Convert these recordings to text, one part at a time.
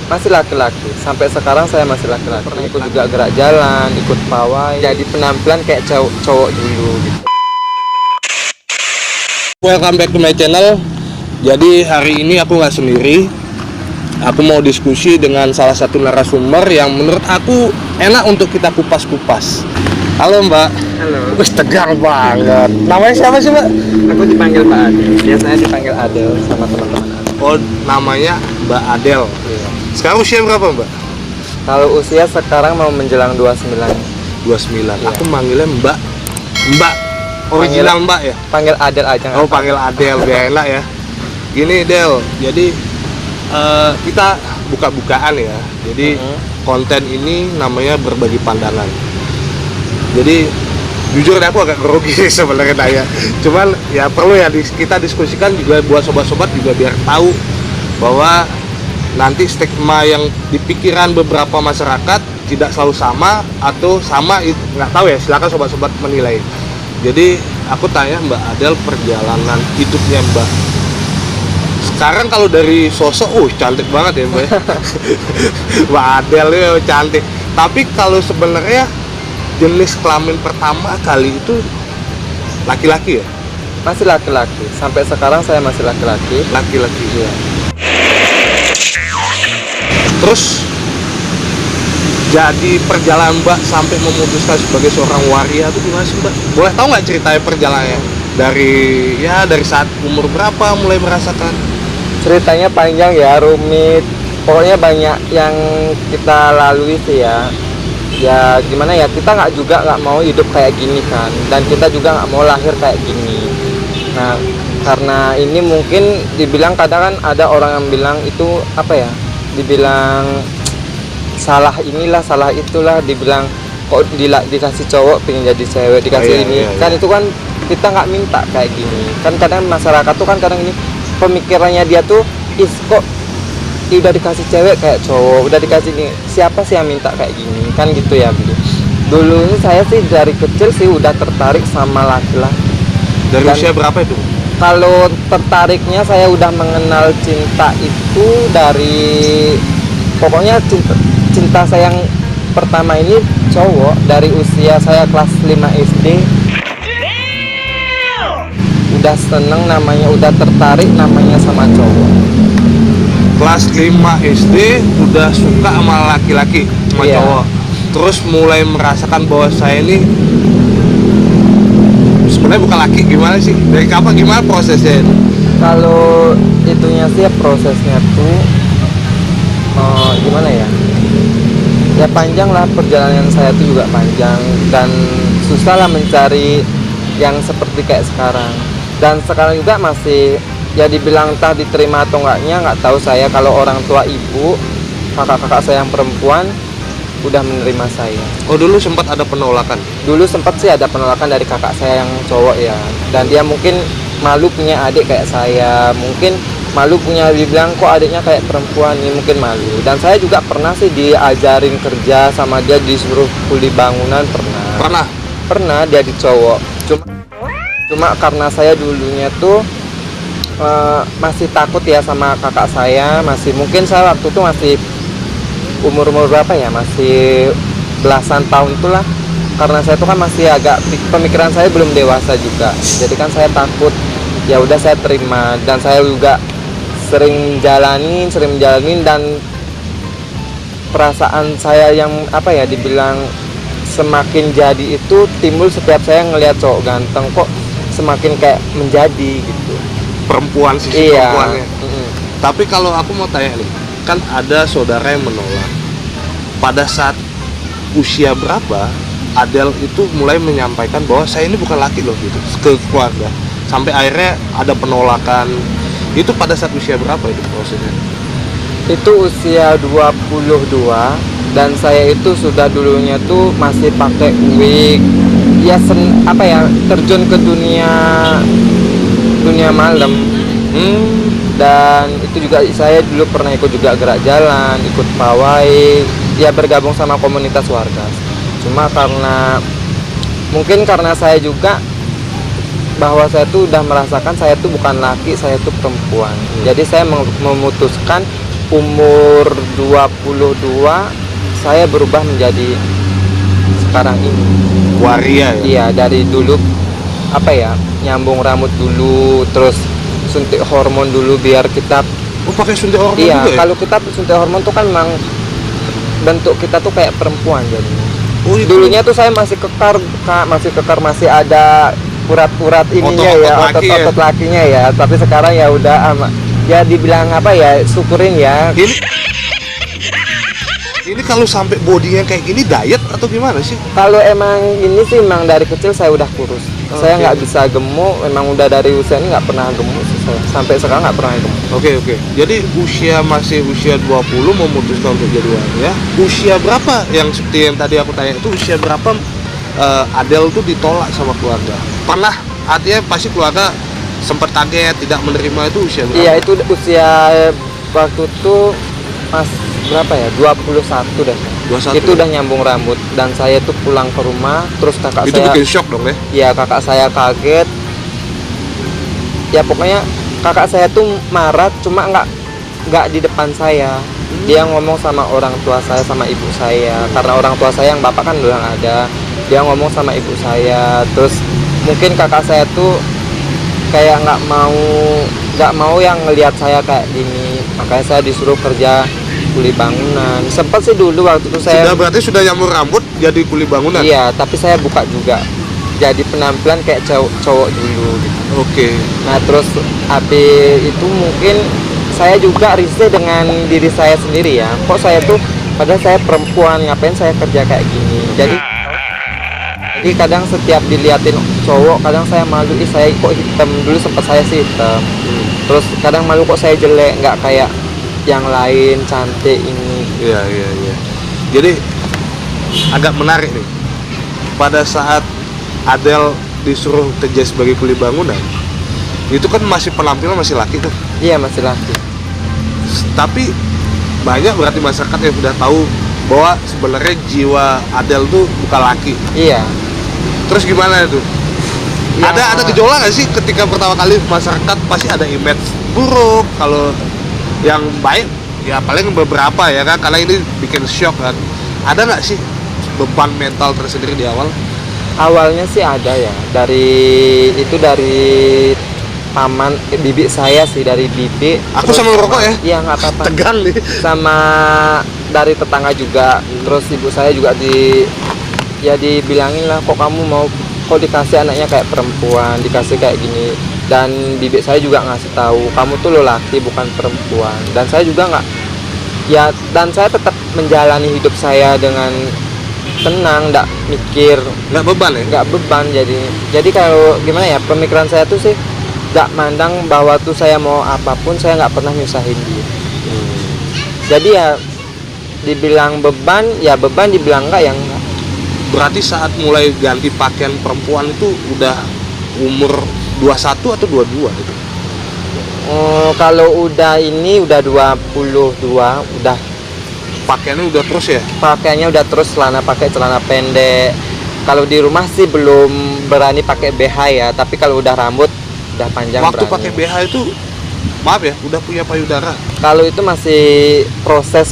Masih laki-laki, sampai sekarang saya masih laki-laki. Ikut juga gerak jalan, ikut pawai, jadi penampilan kayak cowok dulu gitu. Welcome back to my channel. Jadi hari ini aku nggak sendiri. Aku mau diskusi dengan salah satu narasumber yang menurut aku enak untuk kita kupas-kupas. Halo Mbak. Halo. Wih, tegang banget. Namanya siapa sih Mbak? Aku dipanggil Pak Adel. Biasanya dipanggil Adel sama teman-teman Adel. Oh, namanya Mbak Adel. Iya. Sekarang usia berapa Mbak? Kalau usia sekarang mau menjelang 29. 29. Iya. Aku manggilnya Mbak. Mbak. Original Mbak ya? Panggil Adel aja. Oh, panggil Adel biar enak ya. Gini Del, jadi kita buka-bukaan ya. Jadi konten ini namanya berbagi pandangan. Jadi jujur aku agak grogi sih sebenarnya Naya. Cuman ya perlu ya kita diskusikan juga buat sobat-sobat juga biar tahu bahwa nanti stigma yang di pikiran beberapa masyarakat tidak selalu sama atau sama, itu nggak tahu ya, silakan sobat-sobat menilai. Jadi aku tanya Mbak Adel perjalanan hidupnya Mbak. Sekarang kalau dari sosok, cantik banget ya Mbak. Mbak Adel ya cantik. Tapi kalau sebenarnya jenis kelamin pertama kali itu laki-laki ya? Masih laki-laki, sampai sekarang saya masih laki-laki. Laki-laki. Iya. Terus jadi perjalanan Mbak sampai memutuskan sebagai seorang waria itu gimana sih Mbak? Boleh tahu nggak ceritanya perjalanannya? Dari saat umur berapa mulai merasakan? Ceritanya panjang ya, rumit. Pokoknya banyak yang kita lalui sih ya. Ya gimana ya, kita nggak mau hidup kayak gini kan, dan kita juga nggak mau lahir kayak gini. Nah, karena ini mungkin dibilang kadang kan ada orang yang bilang itu apa ya, dibilang salah inilah salah itulah, dibilang kok dikasih cowok pengen jadi cewek, dikasih ini. Kan itu kan kita nggak minta kayak gini kan. Kadang masyarakat tuh kan kadang ini pemikirannya dia tuh kok udah dikasih cewek kayak cowok, udah dikasih nih, siapa sih yang minta kayak gini kan gitu ya. Dulu ini saya sih dari kecil sih udah tertarik sama laki-laki. Dari usia berapa itu? Kalau tertariknya saya udah mengenal cinta itu dari, pokoknya cinta saya yang pertama ini cowok dari usia saya kelas 5 SD. Udah seneng namanya, udah tertarik namanya sama cowok. Kelas 5 SD udah suka sama laki-laki, sama Iya. cowok. Terus mulai merasakan bahwa saya ini sebenarnya bukan laki, gimana sih? Dari kapan, gimana prosesnya? Kalau itunya sih prosesnya tuh gimana ya? Ya panjang lah, perjalanan saya tuh juga panjang dan susah lah mencari yang seperti kayak sekarang. Dan sekarang juga masih ya dibilang entah diterima atau enggaknya nggak tahu saya. Kalau orang tua ibu, kakak-kakak saya yang perempuan udah menerima saya. Oh, dulu sempat ada penolakan? Dulu sempat sih ada penolakan dari kakak saya yang cowok ya, dan dia mungkin malu punya adik kayak saya, mungkin malu punya, dibilang kok adiknya kayak perempuan, ini mungkin malu. Dan saya juga pernah sih diajarin kerja sama dia, disuruh kuli bangunan, pernah dia di cowok. Cuma karena saya dulunya tuh masih takut ya sama kakak saya, masih mungkin saya waktu itu masih umur berapa ya, masih belasan tahun tuh lah. Karena saya tuh kan masih agak, pemikiran saya belum dewasa juga, jadi kan saya takut. Ya udah saya terima, dan saya juga sering menjalanin dan perasaan saya yang apa ya, dibilang semakin jadi itu timbul setiap saya ngelihat cowok ganteng, kok semakin kayak menjadi gitu. Perempuan sih, Iya. perempuannya. Tapi kalau aku mau tanya nih, kan ada saudara yang menolak. Pada saat usia berapa Adel itu mulai menyampaikan bahwa saya ini bukan laki loh gitu ke keluarga, sampai akhirnya ada penolakan? Itu pada saat usia berapa itu prosesnya? Itu usia 22, dan saya itu sudah dulunya tuh masih pakai wig ya, terjun ke dunia malam. Dan itu juga saya dulu pernah ikut juga gerak jalan, ikut pawai, ya bergabung sama komunitas warga. Cuma karena saya juga bahwa saya tuh udah merasakan saya tuh bukan laki, saya tuh perempuan. Jadi saya memutuskan umur 22 saya berubah menjadi sekarang ini. Waria ya. Iya, dari dulu apa ya, nyambung rambut dulu, terus suntik hormon dulu biar kita. Oh, pakai suntik hormon Iya, juga ya? kalau kita suntik hormon tuh kan memang bentuk kita tuh kayak perempuan jadi. Oh, itu. Dulunya tuh saya masih kekar, masih ada urat-urat ininya ya, otot-otot lakinya ya. Tapi sekarang ya udah ya dibilang apa ya, syukurin ya. Ini kalau sampai bodinya kayak gini diet atau gimana sih? Kalau emang ini sih memang dari kecil saya udah kurus. Saya nggak bisa gemuk, memang udah dari usia ini nggak pernah gemuk sih saya. Sampai sekarang nggak pernah gemuk. Oke. Jadi masih usia 20 memutuskan untuk jadi waria. Usia berapa yang seperti yang tadi aku tanya itu, usia berapa Adele tuh ditolak sama keluarga? Pernah, artinya pasti keluarga sempat kaget tidak menerima, itu usia berapa? Iya, itu usia waktu itu pas berapa ya? 21 deh. 21. Itu udah nyambung rambut dan saya tuh pulang ke rumah, terus kakak itu saya bikin shock dong ya? Iya, kakak saya kaget. Ya pokoknya kakak saya tuh marah, cuma nggak di depan saya. Dia ngomong sama orang tua saya, sama ibu saya, karena orang tua saya yang bapak kan udah nggak ada. Dia ngomong sama ibu saya, terus mungkin kakak saya tuh kayak nggak mau yang ngelihat saya kayak gini, makanya saya disuruh kerja kuli bangunan. Sempat sih dulu waktu itu saya Berarti sudah nyambung rambut jadi kuli bangunan? Iya, tapi saya buka juga, jadi penampilan kayak cowok dulu gitu. Oke. Nah terus habis itu mungkin saya juga risih dengan diri saya sendiri ya. Kok saya tuh, padahal saya perempuan, ngapain saya kerja kayak gini. Jadi kadang setiap diliatin cowok, kadang saya malu, saya kok hitam. Dulu sempat saya sih hitam. Terus kadang malu kok saya jelek, nggak kayak yang lain cantik ini. Iya. Jadi agak menarik nih. Pada saat Adele disuruh kerja sebagai kuli bangunan, itu kan masih penampilan masih laki tuh. Iya, masih laki. Tapi banyak berarti masyarakat yang sudah tahu bahwa sebenarnya jiwa Adele tuh bukan laki. Iya. Terus gimana itu? Ya. Ada gejolak nggak sih ketika pertama kali masyarakat pasti ada image buruk, kalau yang baik ya paling beberapa ya kan, karena ini bikin shock kan. Ada nggak sih beban mental tersendiri di awal? Awalnya sih ada ya, dari paman bibi saya sih, dari bibi. Aku sama rokok ya? Iya, nggak apa-apa. Tegang nih. Sama dari tetangga juga. Terus ibu saya juga dibilangin lah, kok dikasih anaknya kayak perempuan, dikasih kayak gini. Dan bibi saya juga ngasih tahu, kamu tuh lo laki bukan perempuan. Dan saya juga dan saya tetap menjalani hidup saya dengan tenang, nggak mikir, Nggak beban ya? nggak beban. Jadi kalau gimana ya, pemikiran saya tuh sih nggak mandang bahwa tuh saya mau apapun, saya nggak pernah nyusahin dia. Jadi ya dibilang beban ya beban, dibilang enggak ya enggak. Berarti saat mulai ganti pakaian perempuan itu udah umur 21 atau 22 itu? Kalau udah 22, udah Pakaiannya udah terus ya? pakainya udah terus pakai celana pendek. Kalau di rumah sih belum berani pakai BH ya, tapi kalau udah rambut udah panjang Waktu berani. pakai BH itu, maaf ya, udah punya payudara? Kalau itu masih proses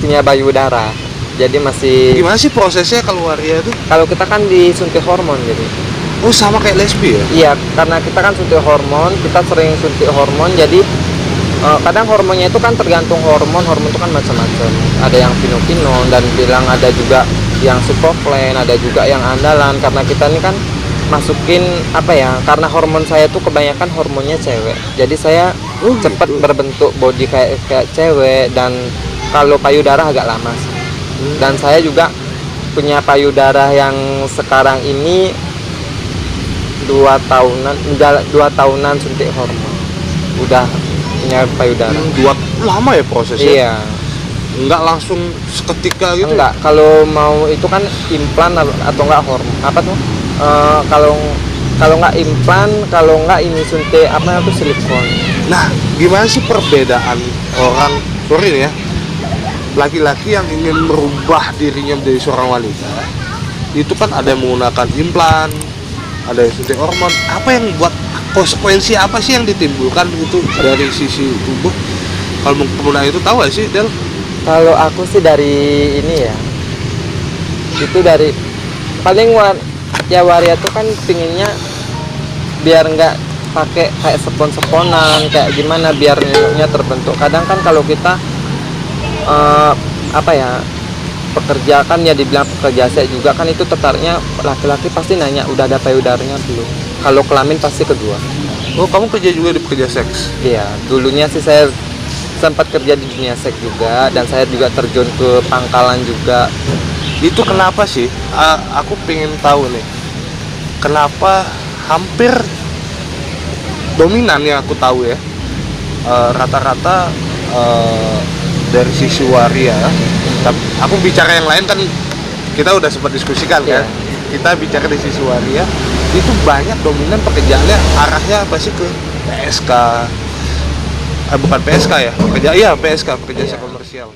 punya payudara. Jadi masih, Gimana sih prosesnya kalau waria itu? kalau kita kan disuntik hormon jadi. Oh, sama kayak lesbi ya? Iya, karena kita kan suntik hormon, kita sering suntik hormon, jadi kadang hormonnya itu kan tergantung hormon itu kan macam-macam. Ada yang pino-pino dan bilang ada juga yang Supoflen, ada juga yang andalan, karena kita ini kan masukin apa ya, karena hormon saya tuh kebanyakan hormonnya cewek. Jadi saya cepat berbentuk body kayak cewek, dan kalau payudara agak lama sih. Dan saya juga punya payudara yang sekarang ini 2 tahunan suntik hormon udah punya payudara. Lama ya prosesnya? Iya. Nggak langsung seketika gitu? Enggak, kalau mau itu kan implan atau enggak hormon apa tuh, kalau nggak implan, kalau nggak ini suntik apa itu silikon. Nah, gimana sih perbedaan orang, sorry nih ya, laki-laki yang ingin merubah dirinya menjadi seorang wanita? Itu kan ada yang menggunakan implan, ada yang suntik hormon. Apa yang buat konsekuensi apa sih yang ditimbulkan itu dari sisi tubuh? Kalau penggunaan itu tahu gak sih, Del? Kalau aku sih dari ini ya, itu dari paling waria tuh kan pinginnya biar nggak pakai kayak sepon-seponan kayak gimana, biar nilainya terbentuk. Kadang kan kalau kita apa ya, pekerja kan ya dibilang pekerja seks juga kan, itu tertariknya laki-laki pasti nanya udah ada payudaranya belum. Kalau kelamin pasti kedua. Oh, kamu kerja juga di pekerja seks? Iya, dulunya sih saya sempat kerja di dunia seks juga, dan saya juga terjun ke pangkalan juga. Itu kenapa sih? Aku pengen tahu nih, kenapa hampir dominan yang aku tahu ya, rata-rata dari sisi waria. Tapi aku bicara yang lain kan, kita udah sempat diskusikan kan. Iya. Kita bicara di sisi waria, itu banyak dominan pekerjaannya arahnya apa sih, ke PSK? Bukan PSK ya, PSK, pekerja Iya. seks komersial.